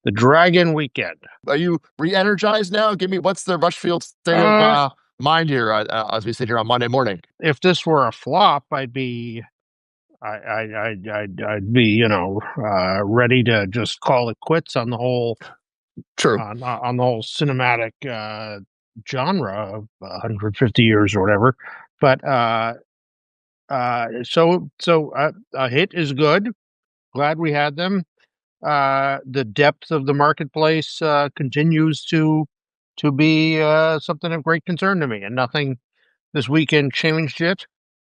The Dragon Weekend. Are you re-energized now? Give me what's the Rushfield state of mind here as we sit here on Monday morning? If this were a flop, I'd be ready to just call it quits on the whole True. on the whole cinematic genre of 150 years or whatever. But a hit is good. Glad we had them. The depth of the marketplace continues to be something of great concern to me, and nothing this weekend changed it.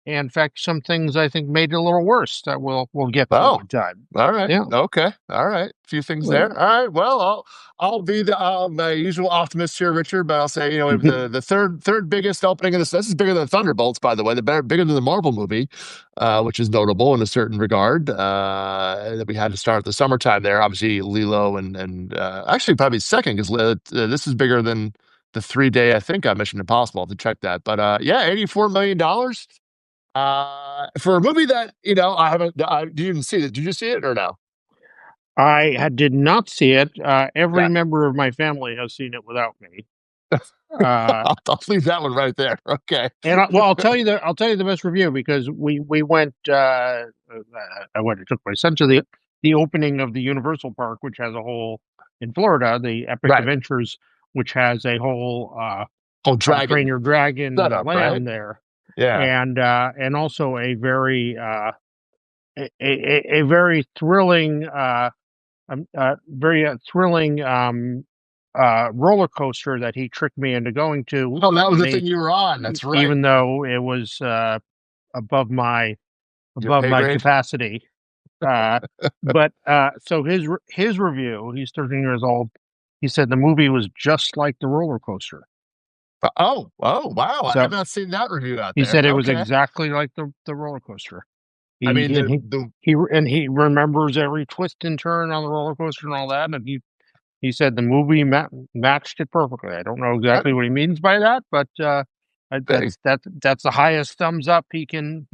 And in fact, some things I think made it a little worse that we'll get to one time. All right. Yeah. Okay. All right. A few things there. All right. Well, I'll be the my usual optimist here, Richard. But I'll say, the third biggest opening of this. This is bigger than Thunderbolts, by the way. Bigger than the Marvel movie, which is notable in a certain regard. That we had to start the summertime there. Obviously, Lilo and actually probably second because this is bigger than the 3-day. I think Mission Impossible. I'll have to check that. But $84 million. For a movie that I haven't, didn't see it. Did you see it or no? I did not see it. Every member of my family has seen it without me. I'll leave that one right there. Okay. And I'll tell you the best review because we went. I took my son to the opening of the Universal Park, which has a whole in Florida, the Epic Adventures, which has a whole Train Your Dragon land there. Yeah, and also a very very thrilling roller coaster that he tricked me into going to. Oh, that was the thing you were on. That's right. Even though it was above my capacity. But so his review. He's 13 years old. He said the movie was just like the roller coaster. Oh, wow. So, I have not seen that review out there. He said it was exactly like the roller coaster. He remembers every twist and turn on the roller coaster and all that. And he said the movie matched it perfectly. I don't know exactly what he means by that, but that's the highest thumbs up he can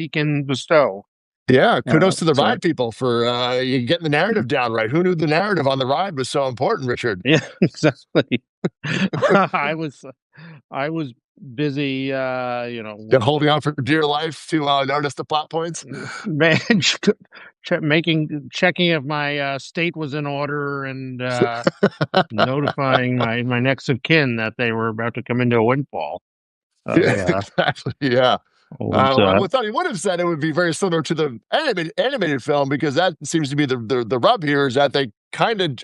bestow. Yeah, kudos to the ride people for getting the narrative down right. Who knew the narrative on the ride was so important, Richard? Yeah, exactly. I was busy, holding on for dear life to notice the plot points. Man, checking if my state was in order and notifying my next of kin that they were about to come into a windfall. Exactly. Yeah. I thought he would have said it would be very similar to the animated film because that seems to be the rub here is that they kind of,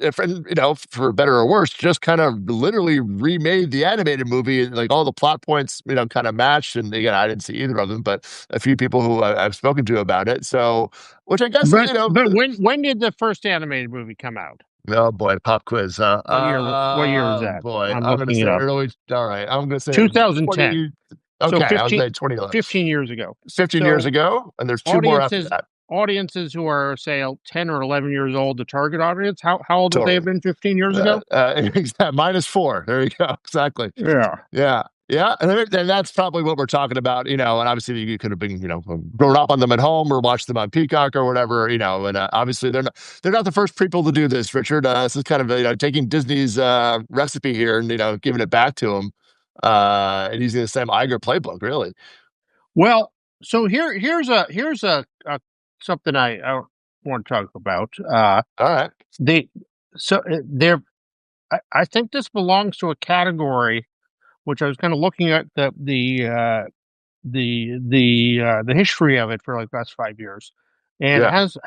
for better or worse, just kind of literally remade the animated movie. Like all the plot points, kind of matched. And again, I didn't see either of them, but a few people who I've spoken to about it. So, which I guess, but when did the first animated movie come out? Oh boy, pop quiz. What year was that? Boy, I'm going to say early. All right, I'm going to say 2010. Okay, so 2011. 15 years ago. 15 years ago, and there's two more after that. Audiences who are, say, 10 or 11 years old, the target audience, how old would they have been 15 years ago? -4. There you go. Exactly. Yeah. And that's probably what we're talking about, and obviously you could have been, grown up on them at home or watched them on Peacock or whatever, and obviously they're not the first people to do this, Richard. This is kind of, taking Disney's recipe here and, giving it back to them. And using the same Iger playbook, really. Well, so here's something I want to talk about. All right. I think this belongs to a category, which I was kind of looking at the history of it for like the last 5 years, and it has,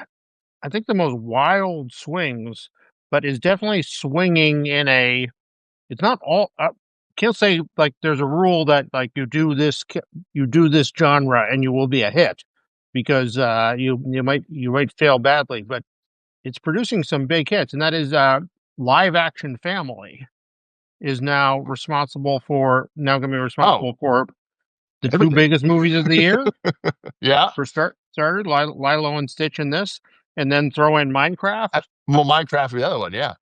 I think, the most wild swings, but is definitely swinging in a. It's not all. Can't say like there's a rule that like you do this genre and you will be a hit because you might fail badly, but it's producing some big hits, and that is live action family is now going to be responsible for the two biggest movies of the year. Yeah, for started Lilo and Stitch in this, and then throw in Minecraft. Minecraft the other one, yeah.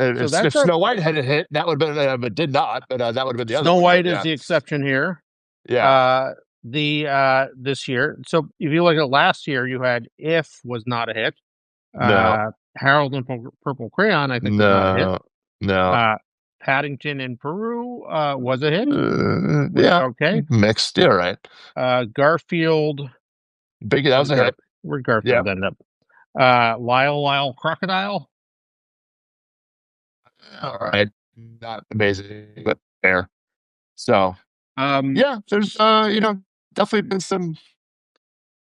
If Snow White had a hit, that would have been, but did not. But that would have been the other. Snow White is the exception here. Yeah. This year. So if you look at last year, you had If was not a hit. No. Harold and Purple Crayon, I think, was not a hit. No. Paddington in Peru was a hit. Yeah, okay. mixed. Yeah, right. Garfield. That was a hit. Where'd Garfield end up? Lyle Crocodile. All right, not amazing, but fair. So, yeah, there's definitely been some.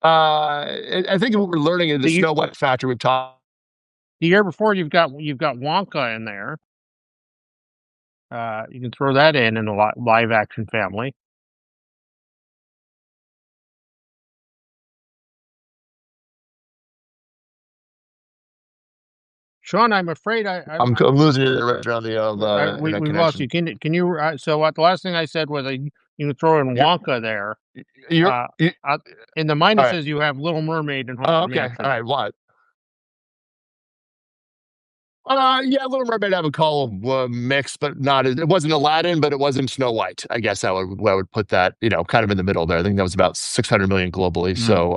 I think what we're learning in the Snow White factor we've talked. The year before, you've got Wonka in there. You can throw that in the live action family. Sean, I'm afraid I'm losing it right around the we lost you. Can you? So what? The last thing I said was you can throw in Wonka there. In the minuses, right. You have Little Mermaid and Haunted Mansion. All right, what? Yeah, Little Mermaid I would call mixed, but not. It wasn't Aladdin, but it wasn't Snow White. I guess I would put that, kind of in the middle there. I think that was about 600 million globally. So,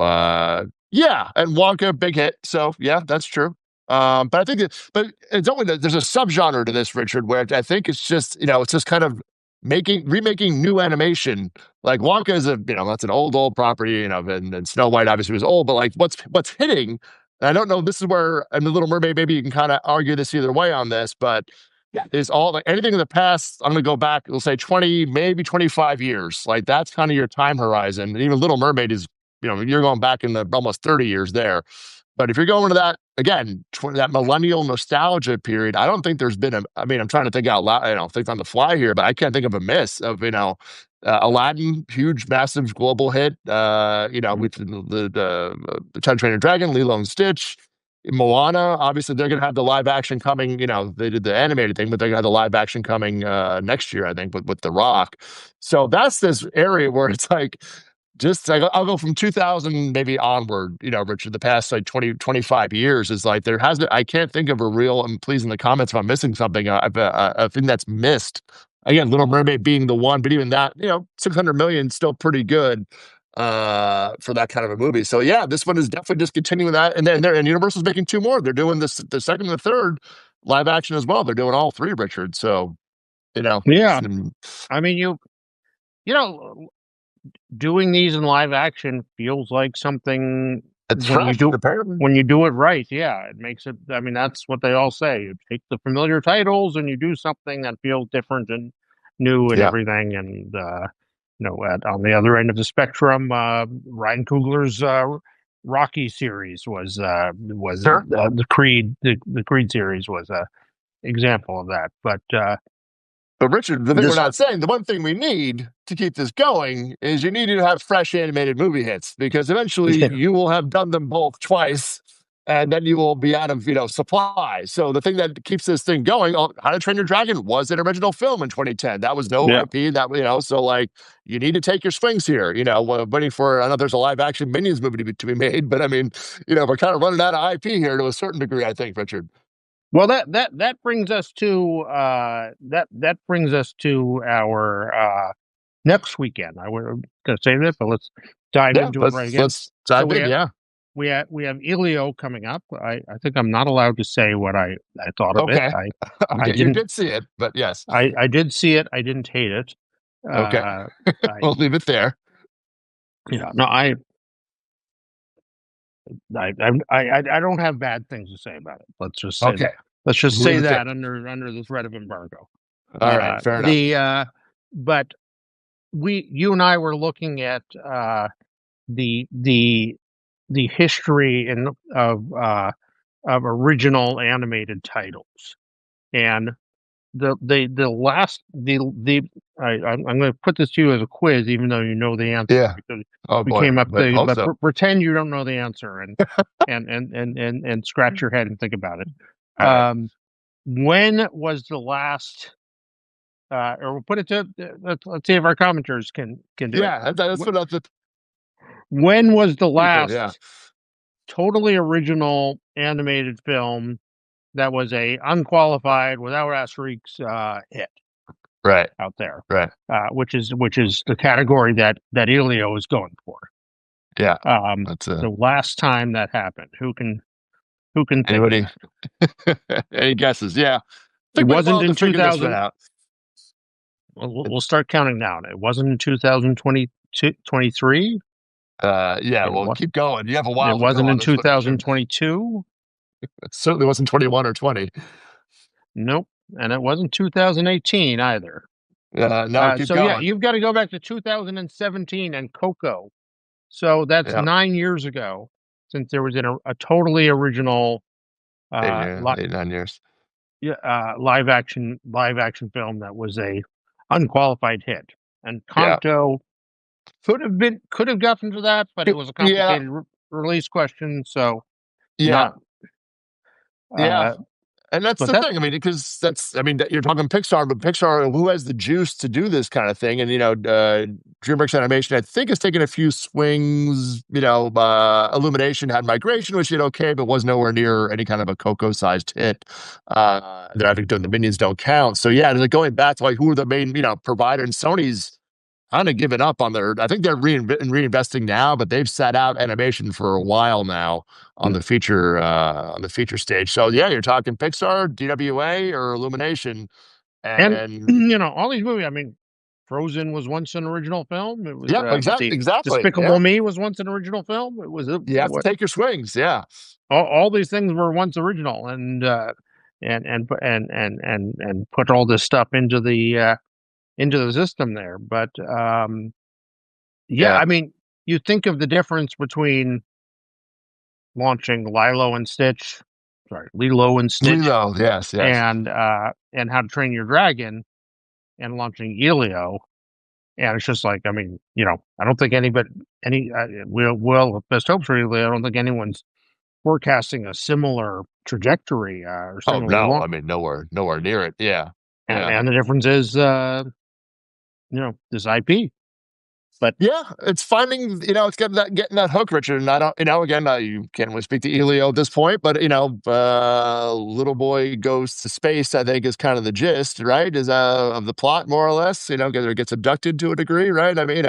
yeah, and Wonka, big hit. So, yeah, that's true. But I think, but it's only there's a subgenre to this, Richard, where I think it's just, it's just kind of remaking new animation. Like Wonka is that's an old property, and Snow White obviously was old, but like what's hitting. I don't know. This is where, and the Little Mermaid, maybe you can kind of argue this either way on this, but yeah, is all like anything in the past. I'm going to go back. We'll say 20, maybe 25 years. Like that's kind of your time horizon. And even Little Mermaid is, you're going back in the almost 30 years there. But if you're going to that again, that millennial nostalgia period, I don't think there's been I'm trying to think out loud, think on the fly here, but I can't think of a miss of, Aladdin, huge, massive global hit, with the How to Train Your Dragon, Lilo and Stitch, Moana. Obviously, they're going to have the live action coming. They did the animated thing, but they're going to have the live action coming next year, I think, with The Rock. So that's this area where it's like, just like I'll go from 2000 maybe onward, Richard, the past like 20, 25 years is like I can't think of a real, and please in the comments if I'm missing something, a thing that's missed. Again, Little Mermaid being the one, but even that, 600 million still pretty good for that kind of a movie. So yeah, this one is definitely just continuing that. And then Universal's making two more. They're doing the second and the third live action as well. They're doing all three, Richard. So, yeah, doing these in live action feels like something when you do it right. Yeah, it makes it. That's what they all say. You take the familiar titles and you do something that feels different and new and everything. And on the other end of the spectrum, Ryan Coogler's Rocky series was sure. The Creed series was a example of that. But Richard, the thing we're not saying, the one thing we need to keep this going is you need to have fresh animated movie hits, because eventually you will have done them both twice and then you will be out of, supply. So the thing that keeps this thing going, How to Train Your Dragon was an original film in 2010. That was no IP, so like you need to take your swings here, waiting for, I know there's a live action Minions movie to be made, but we're kind of running out of IP here to a certain degree, I think, Richard. Well, that brings us to that brings us to our next weekend. I was going to say this, but let's dive into it right again. Let's dive in. We have Elio coming up. I think I'm not allowed to say what I thought of it. You did see it, but yes, I did see it. I didn't hate it. Okay, we'll leave it there. No, I don't have bad things to say about it. Let's just say that. Let's just say that under the threat of embargo. All right, fair enough. But you and I were looking at the history of original animated titles, and the last I'm going to put this to you as a quiz, even though you know the answer. Yeah. Because we came up but pretend you don't know the answer and and scratch your head and think about it. Right. When was the last? Or we'll put it to let's see if our commenters can do it. Yeah, that's what. When was the last totally original animated film that was a unqualified, without asterisks, hit? Right out there, right? Which is the category that Elio is going for. Yeah, that's the last time that happened. Who can Who can think Anybody? that? Any guesses? Yeah. I It think we've wasn't all in to figure this one 2000. out. We'll start counting down. It wasn't in 2022, 23. Yeah, It well, was. keep going. You have a It while to go wasn't in on this one, Richard. 2022. It certainly wasn't 21 or 20. Nope, and it wasn't 2018 either. No, keep So yeah, going. you've got to go back to 2017 and Coco. So that's Yeah, 9 years ago since there was a totally original eight, uh, yeah, li- 8, 9 years. live action film that was a unqualified hit. And Yeah, Kanto could have gotten to that, but it was a yeah, complicated release question. So yeah, not. yeah. Uh, And that's but the that thing. I mean, because I mean, you're talking Pixar, but Pixar, who has the juice to do this kind of thing? And, DreamWorks Animation, I think, has taken a few swings. Illumination had Migration, which did okay, but was nowhere near any kind of a Coco sized hit. I think the Minions don't count. So, yeah, like going back to like who are the main, provider, and Sony's kind of given up on their. I think they're reinvesting now, but they've sat out animation for a while now on the feature stage. So yeah, you're talking Pixar, DWA, or Illumination, and and all these movies. I mean, Frozen was once an original film. It was yeah, exactly. Despicable Yeah, Me was once an original film. It was you have to what take your swings. Yeah, all these things were once original, and put all this stuff into the system there. But yeah, yeah. I mean, you think of the difference between launching Lilo and Stitch, Lilo, yes, yes. and How to Train Your Dragon, and launching Elio. And it's just like, I mean, I don't think best hopes for Elio. I don't think anyone's forecasting a similar trajectory or Oh similar no, launch. I mean nowhere near it. Yeah, And, yeah. and the difference is, this IP. But Yeah, it's finding, it's getting that hook, Richard. And I don't, again, you can't really speak to Elio at this point, but little boy goes to space. I think is kind of the gist, right? Is of the plot, more or less. Gets abducted to a degree, right? I mean,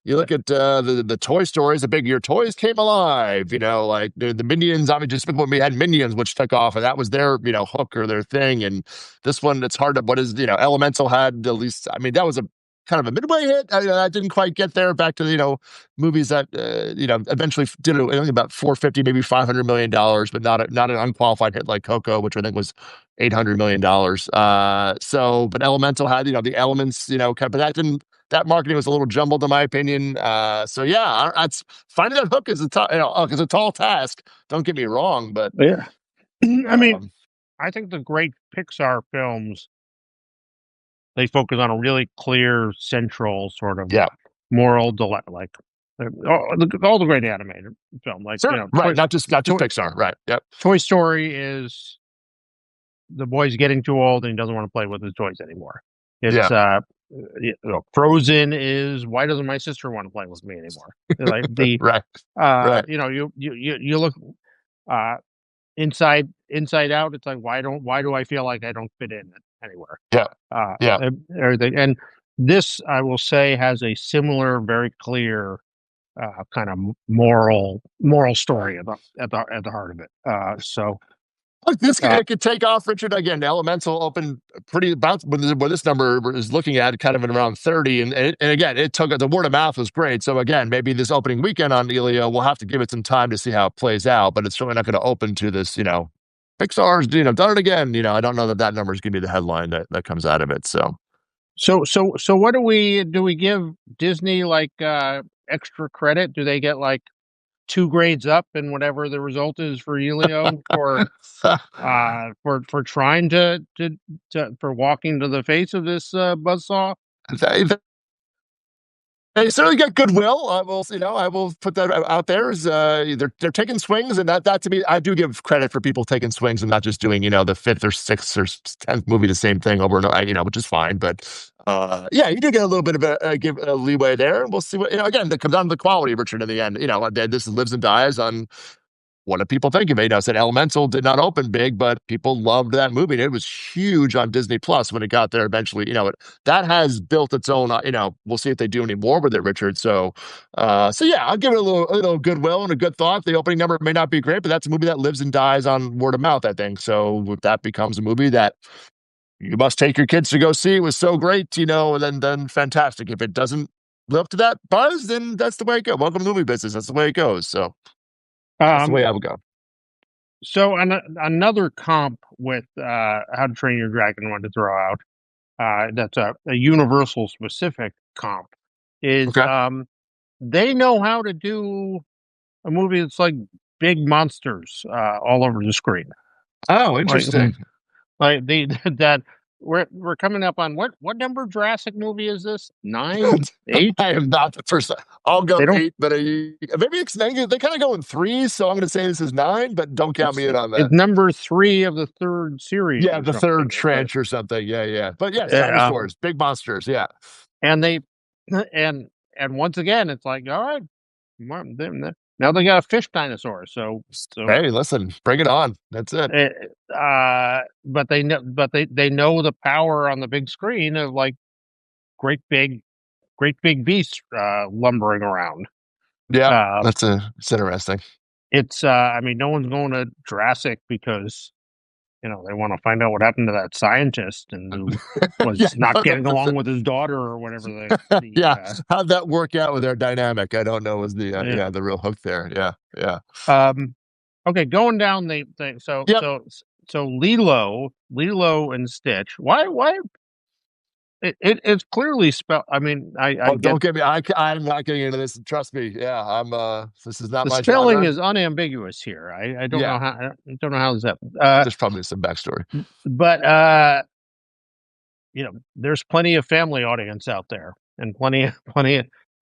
you look at the Toy Stories, the big year toys came alive. Like the Minions. I mean, just when we had Minions, which took off, and that was their hook or their thing. And this one, it's hard to. What is Elemental had at least. I mean, that was a kind of a midway hit. I didn't quite get there. Back to movies that eventually did I think about 450, maybe $500 million, but not an unqualified hit like Coco, which I think was $800 million. But Elemental had the elements, but that marketing was a little jumbled in my opinion. So yeah, that's finding that hook is a tall task. Don't get me wrong, but yeah, I mean, um, I think the great Pixar films, they focus on a really clear central sort of yeah, moral dilemma, like all the great animated film, like sure, right. Not just Toy, Pixar, right? Yep. Toy Story is the boy's getting too old and he doesn't want to play with his toys anymore. It's Yeah. Frozen is why doesn't my sister want to play with me anymore? Like Right. Right. you look uh inside out. It's like why do I feel like I don't fit in anywhere? Yeah. Yeah. Everything. And this, I will say, has a similar, very clear kind of moral story at the heart of it. Look, this Uh, it could take off, Richard. Again, Elemental opened pretty about where this number is looking at, kind of at around 30. And again, it took the word of mouth was great. So again, maybe this opening weekend on Elio, we'll have to give it some time to see how it plays out. But it's certainly not going to open to this. Pixar's done it again. I don't know that number is going to be the headline that comes out of it. So so what do we give Disney like extra credit? Do they get like 2 grades up in whatever the result is for Elio for trying to for walking to the face of this buzzsaw? they certainly get goodwill. I will put that out there. Is they're taking swings, and that to me, I do give credit for people taking swings and not just doing the fifth or sixth or 10th movie the same thing over and over, which is fine. But yeah, you do get a little bit of a leeway there, and we'll see what again. That comes down to the quality, Richard. In the end, this lives and dies on what do people think of it? I said Elemental did not open big, but people loved that movie. And it was huge on Disney Plus when it got there eventually. That has built its own, we'll see if they do any more with it, Richard. So yeah, I'll give it a little goodwill and a good thought. The opening number may not be great, but that's a movie that lives and dies on word of mouth, I think. So if that becomes a movie that you must take your kids to go see, it was so great, and then fantastic. If it doesn't live up to that buzz, then that's the way it goes. Welcome to the movie business. That's the way it goes. So that's the Um, way I would go. so another comp with How to Train Your Dragon I wanted to throw out, that's a Universal specific comp, is Okay. they know how to do a movie that's like big monsters all over the screen. Oh, Like, interesting. like the that we're coming up on what number Jurassic movie is this? 9, 8? I am not the first. I'll go They don't. 8, but maybe it's they kind of go in threes. So I'm going to say this is 9, but don't count me in on It's that. number 3 of the third series Yeah, or the third something. trench or something. Yeah, yeah. But yes, Uh, dinosaurs, big monsters. Yeah. and they and and once again, it's like, all right, well, now they got a fish dinosaur. So Hey, listen, bring it on. That's it. but they know the power on the big screen of like great big beasts lumbering around. Yeah, Uh, it's interesting. I mean, no one's going to Jurassic because they want to find out what happened to that scientist and who Yeah, was not getting along 100%. with his daughter or whatever the Yeah, how'd that work out with their dynamic? I don't know. Was yeah. the real hook there? Yeah, yeah, Okay, going down the thing. So yep. so Lilo and Stitch. Why it's clearly spelled. I mean, I Oh, get don't get me. I'm not getting into this. Trust me. Yeah, I'm. This is not the my spelling genre. is unambiguous here. I don't Yeah, know how this happened. there's probably some backstory. But there's plenty of family audience out there, and plenty of,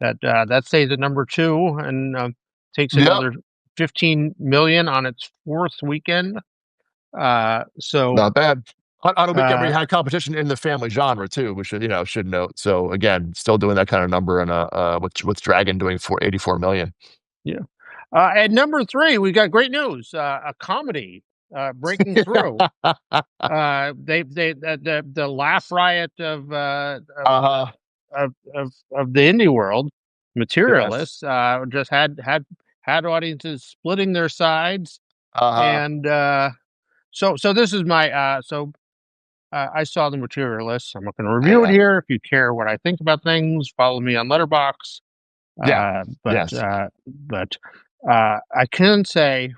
that stays at number 2 and takes Yep, another 15 million on its 4th weekend. So not bad. On a weekend where uh, you had competition in the family genre too, which should note. So again, still doing that kind of number, and with Dragon doing 484 million. yeah. At number 3, we got great news. A comedy breaking through. They the laugh riot Uh-huh. of the indie world, Yes. Materialists, just had audiences splitting their sides, Uh-huh. and so this is my I saw the Materialists. I'm not going to review it Yeah. here. If you care what I think about things, follow me on Letterbox. Yeah. Uh, but Yes. I can say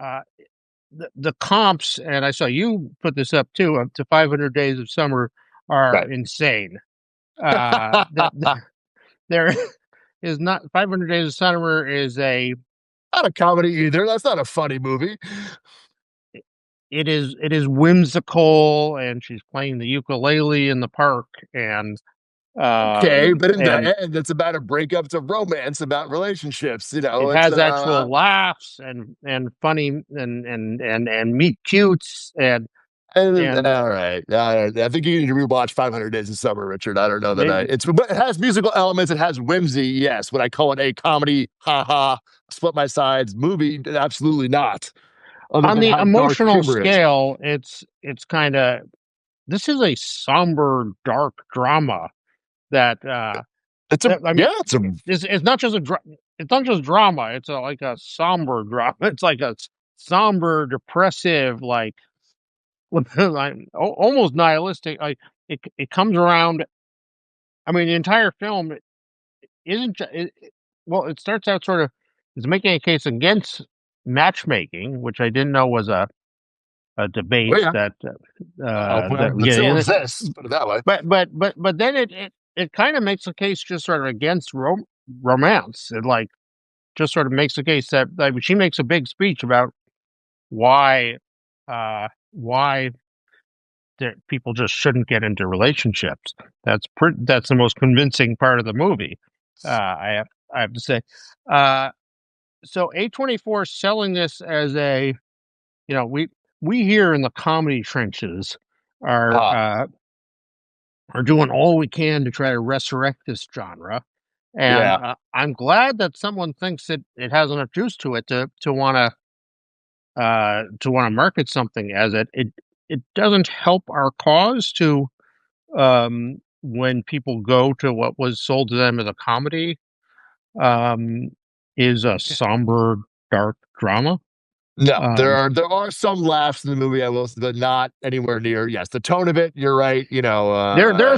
uh, the comps, and I saw you put this up too, up to 500 Days of Summer are Right. insane. There is not 500 Days of Summer is Not a comedy either. That's not a funny movie. it is whimsical, and she's playing the ukulele in the park, and uh Okay, but in and the end, it's about a breakup. It's a romance about relationships. it It's has actual laughs and funny and meet cutes and all right. I think you need to rewatch 500 Days of Summer, Richard. I don't know that maybe but it has musical elements. It has whimsy. Yes. Would I call it a comedy? Ha ha. Split my sides movie? Absolutely not. Other on than the how dark emotional humor is. scale, it's kind of this is a somber, dark drama that I mean, It's a, it's not just it's not just drama. It's like a somber drama. It's like a somber, depressive, like almost nihilistic. Like it comes around. I mean, the entire film isn't. Well, it starts out sort of is making a case against matchmaking, which I didn't know was a oh, debate yeah. that Well, we it get still in it. exists, put it that way. But then it kind of makes a case just sort of against romance. It like just sort of makes a case that like she makes a big speech about why why that people just shouldn't get into relationships. That's the most convincing part of the movie. I have to say. Uh, so A24 selling this as a we here in the comedy trenches are Ah, uh, are doing all we can to try to resurrect this genre, And I'm glad that someone thinks it has enough juice to it to want to market something as it. It doesn't help our cause to when people go to what was sold to them as a comedy um, is a somber, dark drama. No, Um, there are some laughs in the movie, I will say, but not anywhere near. Yes, the tone of it, you're right. there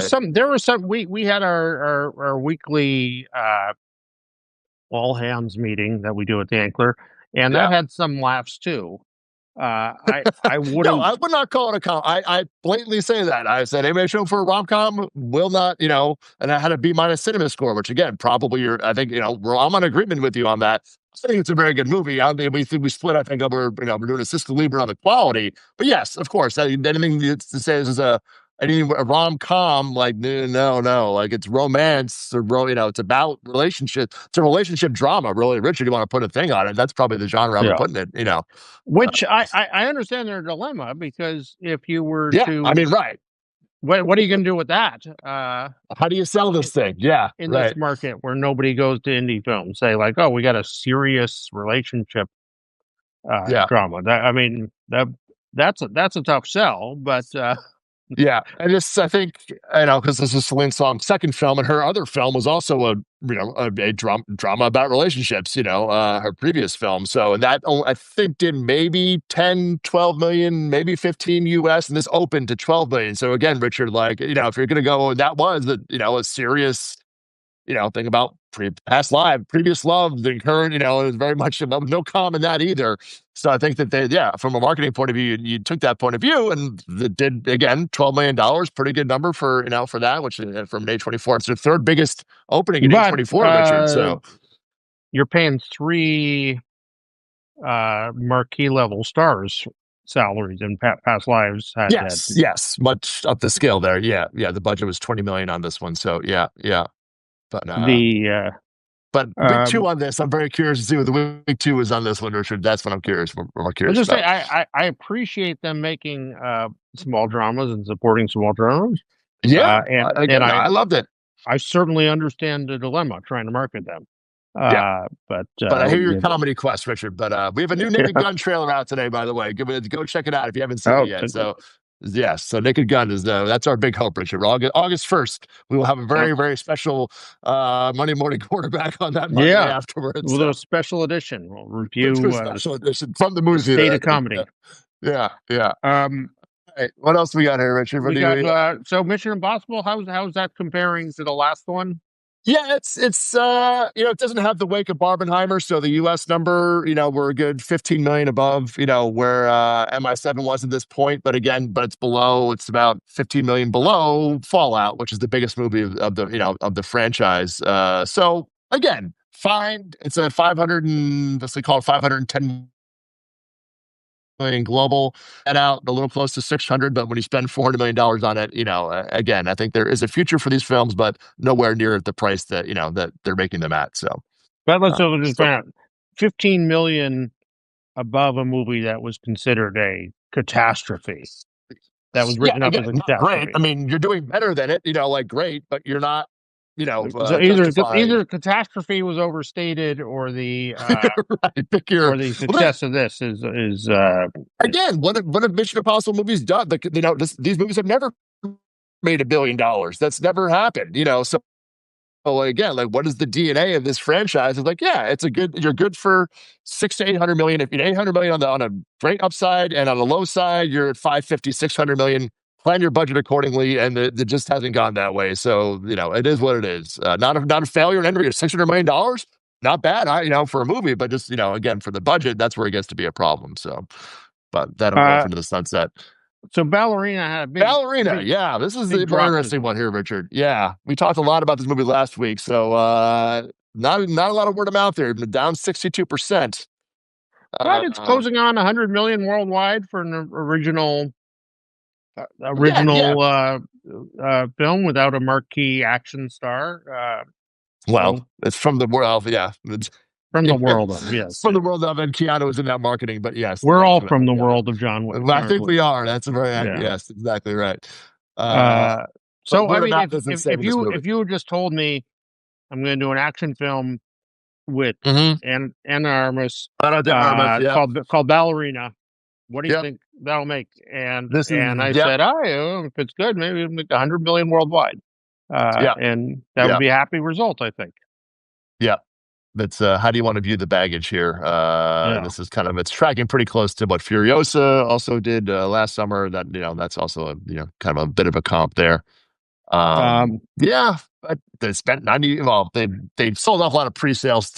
were some we had our weekly all hands meeting that we do at the Ankler, and that Yeah. had some laughs too. I No, wouldn't. I would not call it a com. I blatantly say that. I said anybody show for a rom com will not, and I had a B minus cinema score, which again, probably I think, I'm on agreement with you on that. I think it's a very good movie. I mean, we split, I think, over, we're doing a Sister Lieber on the quality. But yes, of course, anything to say this is a rom com, like, no, like it's romance or, it's about relationship. It's a relationship drama, really. Richard, you want to put a thing on it? That's probably the genre I'm Yeah. putting it. Which I understand their dilemma, because if you were Yeah, I to, mean, right. what are you going to do with that? How do you sell this thing? Yeah, In this right. market where nobody goes to indie films, say like, oh, we got a serious relationship Yeah. drama. I mean, that's a tough sell, but Yeah. And I think, because this is Celine Song's second film, and her other film was also a drama about relationships, her previous film. So, and that I think did maybe 10, 12 million, maybe 15 US, and this opened to 12 million. So again, Richard, like, if you're going to go, that was a serious, think about past life, previous love, the current, it was very much no calm in that either. So I think that from a marketing point of view, you took that point of view, and it did, again, $12 million, pretty good number for, for that, which from an A24, it's the third biggest opening in but A24, Richard. So you're paying three marquee level stars salaries, and past lives had yes, much up the scale there. Yeah. The budget was 20 million on this one. So yeah. But the But week two on this, I'm very curious to see what the week two is on this one, Richard. That's what I'm curious. We're I'll curious just say about. I appreciate them making small dramas and supporting small dramas. Yeah, And again, I loved it. I certainly understand the dilemma trying to market them. Yeah, But but I hear your comedy quest, Richard. But we have a new Naked yeah. Gun trailer out today, by the way. Go check it out if you haven't seen it Oh, yet. So yes, so Naked Gun is that's our big hope, Richard. August 1st, we will have a very, very special Monday morning quarterback on that Monday yeah, afterwards. with So. a special edition, we'll review Special edition from the movie. State of Comedy. Yeah. Um, Hey, what else we got here, Richard? What we do got so Mission Impossible. How's that comparing to the last one? Yeah, it's it doesn't have the wake of Barbenheimer, so the US number, we're a good 15 million above, where MI7 was at this point, but it's below, it's about 15 million below Fallout, which is the biggest movie of the franchise. So again, fine. It's a 500 and let's say call it 510 million global, and out a little close to 600. But when you spend $400 million on it, again, I think there is a future for these films, but nowhere near at the price that that they're making them at. So, But let's just find out, 15 million above a movie that was considered a catastrophe. That was written up as a not catastrophe. great. I mean, you're doing better than it, like great, but you're not, So either catastrophe was overstated, or the right, pick your, or the success of this is again, what have Mission Impossible movies done? These movies have never made $1 billion. That's never happened. So again, like, what is the DNA of this franchise? It's like, yeah, you're good for 600 to 800 million. If you're 800 million on a great upside, and on the low side, you're at 550, 600 million. Plan your budget accordingly, and it just hasn't gone that way. So, it is what it is. Not a failure in entry. $600 million, not bad, for a movie, but just, again, for the budget, that's where it gets to be a problem. So, but that'll go off into the sunset. So Ballerina had a big yeah, this is the drop interesting one here, Richard. Yeah, we talked a lot about this movie last week, so not a lot of word of mouth there. Down 62%. But it's closing on 100 million worldwide for an original film without a marquee action star. Well, it's from the world, yeah. From the world of, yes. From the world of, and Keanu was in that marketing, but yes. We're all from the world of John Wick. I think we are. That's a very, yes, exactly right. So, I mean, if you had just told me I'm going to do an action film with Mm-hmm. Anna Armas, Ana de Armas. Yeah. called Ballerina. What do you Yep. think that'll make? This And is. I Yep. said, if it's good, maybe it'll make 100 million worldwide. Yeah. And that would Yeah. be a happy result, I think. Yeah. That's how do you want to view the baggage here? Yeah. This is it's tracking pretty close to what Furiosa also did last summer. That that's also a kind of a bit of a comp there. Yeah, but they spent 90. Well, they sold off a lot of pre-sales,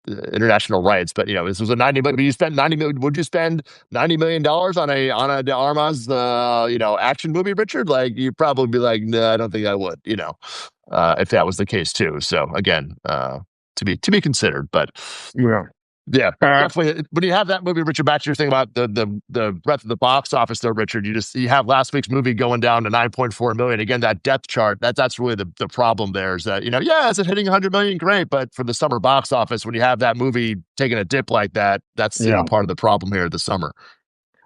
international rights. But this was a 90. But you spent 90 million. Would you spend $90 million on a Ana de Armas, action movie, Richard? Like you'd probably be like, no, I don't think I would. If that was the case too. So again, to be considered. But Yeah. yeah, definitely. When you have that movie, Richard, back to your thing about the breadth of the box office, though, Richard, you have last week's movie going down to 9.4 million. Again, that depth chart, that's really the problem there is that, is it hitting 100 million? Great. But for the summer box office, when you have that movie taking a dip like that, that's, part of the problem here this summer.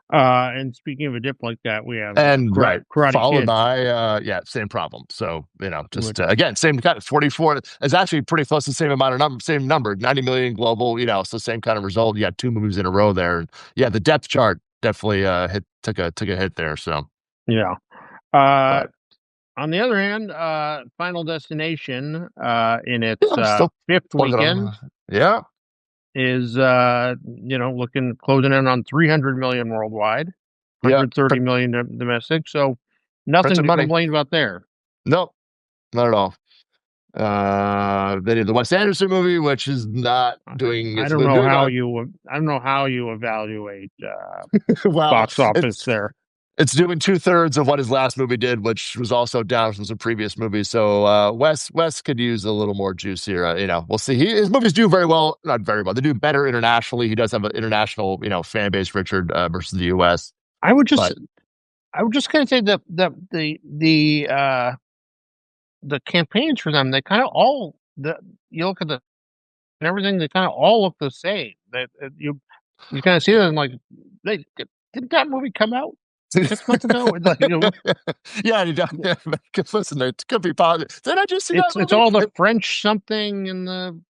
And speaking of a dip like that, we have Karate followed Kid. by same problem. So just again, same kind of 44 is actually pretty close to the same amount of same number, 90 million global. So same kind of result. You had two movies in a row there. Yeah, the depth chart definitely took a hit there. So yeah. On the other hand, Final Destination in its fifth weekend, is closing in on 300 million worldwide, 130 million domestic. So nothing to complain about there. Nope, not at all. They did the Wes Anderson movie, which is not doing. I don't know how you evaluate box office there. It's doing 2/3 of what his last movie did, which was also down from some previous movies. So Wes could use a little more juice here. We'll see. His movies do very well, not very well. They do better internationally. He does have an international, fan base, Richard, versus the U.S. I would just kind of say that the campaigns for them, they kind of all you look at and everything, they kind of all look the same. That you kind of see them like, didn't that movie come out 6 months ago? Yeah, listen, it could be positive. Did I just see that movie? It's all the French something and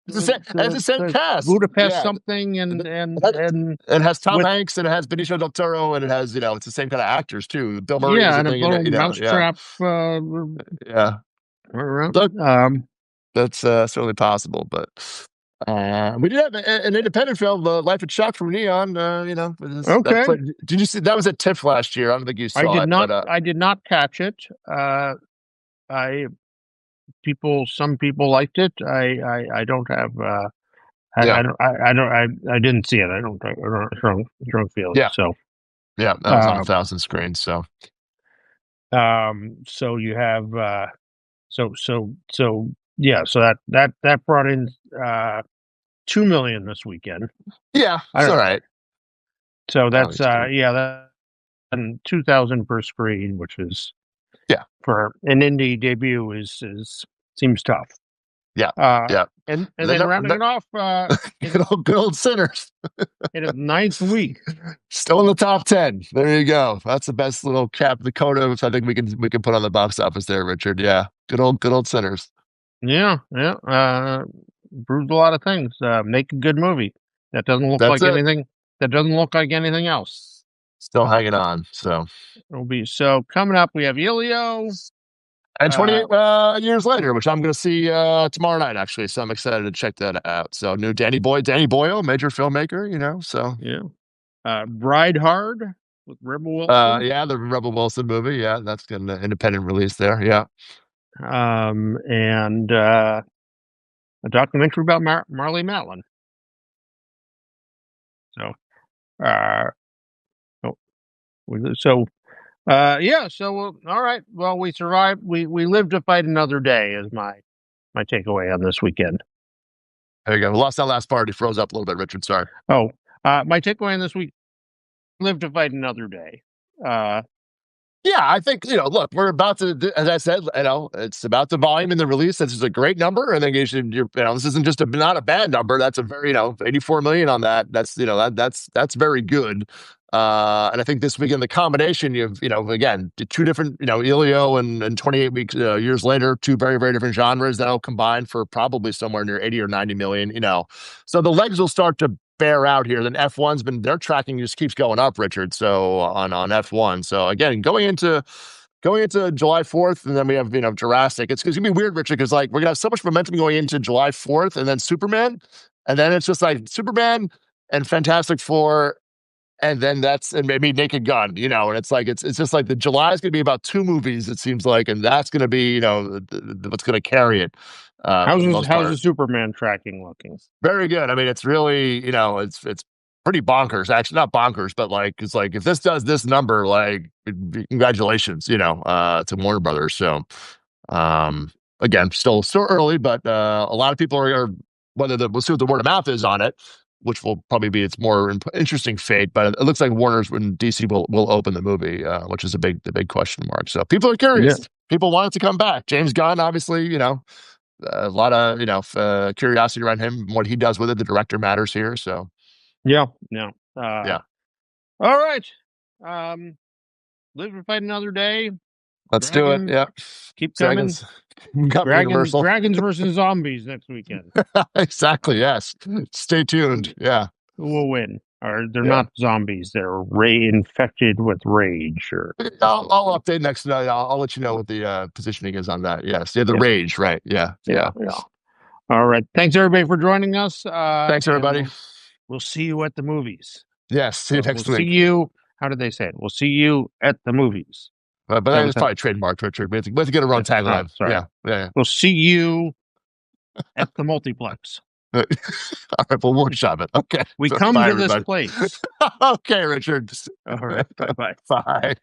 the same cast, Budapest something, and it has Tom Hanks and it has Benicio del Toro and it has it's the same kind of actors too. Bill Murray, and a little mousetrap. Yeah. Look, that's certainly possible, but we did have an independent film, Life of Chuck from Neon. Okay. Did you see that was at TIFF last year? I don't think you saw it. I did not catch it. Some people liked it. I don't have. I didn't see it. I don't feel it. So that was on 1,000 screens. So so you have so that brought in 2 million this weekend. Yeah, that's all right. So that's that and 2,000 per screen, which is for an indie debut is seems tough. Yeah. And then rounding it off, good old Sinners. In its 9th week, still in the top 10. There you go. That's the best little cap the coda, which I think we can put on the box office there, Richard. Yeah, good old Sinners. Yeah. Proves a lot of things. Make a good movie that doesn't look like anything. That doesn't look like anything else. Still hanging on. So it'll be coming up. We have Elio. And 28 years later, which I'm going to see tomorrow night, actually. So I'm excited to check that out. So new Danny Boyle, major filmmaker, so. Yeah. Bride Hard with Rebel Wilson. The Rebel Wilson movie. Yeah, that's got an independent release there. Yeah. And a documentary about Marley Matlin. So, all right. Well, we survived. We lived to fight another day is my takeaway on this weekend. There you go. We lost that last part. He froze up a little bit, Richard. Sorry. Oh, my takeaway on this week: live to fight another day. I think, look, we're about to, as I said, it's about the volume and the release. This is a great number. I think this isn't just not a bad number. That's a very, 84 million on that. That's, that's very good. And I think this weekend, the combination, again, two different, Elio and 28 weeks, years later, two very, very different genres that'll combine for probably somewhere near 80 or 90 million, So the legs will start to bear out here. Then their tracking just keeps going up, Richard. So on F1. So again, going into July 4th, and then we have, Jurassic. It's going to be weird, Richard, because like we're going to have so much momentum going into July 4th and then Superman. And then it's just like Superman and Fantastic Four, and then and maybe Naked Gun, and it's like it's just like the July is going to be about two movies, it seems like, and that's going to be what's going to carry it. For the most How's part. the Superman tracking looking? Very good. I mean, it's really it's pretty bonkers. Actually, not bonkers, but like it's like if this does this number, like congratulations, to Warner Brothers. So again, still early, but a lot of people are we'll see what the word of mouth is on it, which will probably be its more interesting fate. But it looks like Warner's when DC will open the movie, which is the big question mark. So people are curious. Yeah. People want it to come back. James Gunn, obviously, a lot of curiosity around him, what he does with it. The director matters here. So yeah. Yeah. All right. Live to fight another day. Let's do it. Yeah. Keep coming. Dragons versus zombies next weekend. Exactly. Yes. Stay tuned. Yeah. Who will win? Or they're not zombies. They're infected with rage. Or I'll update next night. I'll let you know what the positioning is on that. Yes. Yeah. The rage. Right. Yeah. All right. Thanks everybody for joining us. Thanks everybody. We'll see you at the movies. Yes. See you next week. See you. How did they say it? We'll see you at the movies. But that was probably trademarked, Richard. We have to get a wrong tagline. Sorry. Yeah. We'll see you at the multiplex. All right, we'll workshop it. Okay. We come to this place. Okay, Richard. All right. Bye-bye. Bye.